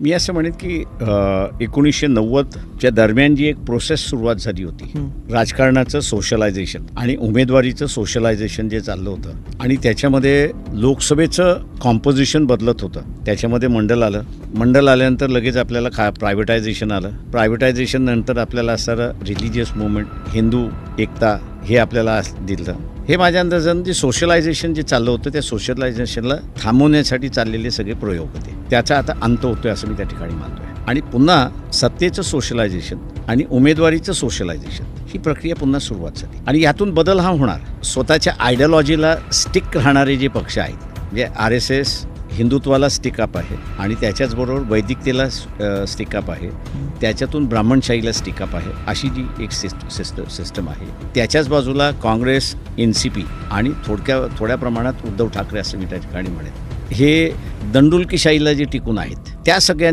मी असं म्हणेन की 1990च्या दरम्यान जी एक प्रोसेस सुरुवात झाली होती, राजकारणाचं सोशलायझेशन आणि उमेदवारीचं सोशलायझेशन जे चाललं होतं आणि त्याच्यामध्ये लोकसभेचं कॉम्पोजिशन बदलत होतं. त्याच्यामध्ये मंडल आल्यानंतर लगेच आपल्याला प्रायव्हेटायझेशन आलं. प्रायव्हेटायझेशन नंतर आपल्याला असणारं रिलिजियस मुवमेंट, हिंदू एकता हे आपल्याला दिलं. हे माझ्या अंदाजानं जे सोशलायझेशन जे चाललं होतं त्या सोशलायझेशनला थांबवण्यासाठी चाललेले सगळे प्रयोग होते. त्याचा आता अंत होतोय असं मी त्या ठिकाणी मानतोय. आणि पुन्हा सत्तेचं सोशलायझेशन आणि उमेदवारीचं सोशलायझेशन ही प्रक्रिया पुन्हा सुरुवात झाली आणि यातून बदल हा होणार. स्वतःच्या आयडियॉलॉजीला स्टिक राहणारे जे पक्ष आहेत, म्हणजे RSS हिंदुत्वाला स्टिकअप आहे आणि त्याच्याचबरोबर वैदिकतेला स्टिकअप आहे, त्याच्यातून ब्राह्मणशाहीला स्टिकअप आहे, अशी जी एक सिस्टम आहे. त्याच्याच बाजूला काँग्रेस, NCP आणि थोड्या प्रमाणात उद्धव ठाकरे असं मी त्या ठिकाणी म्हणेन. हे दंडुलकीशाहीला जे टिकून आहेत त्या सगळ्या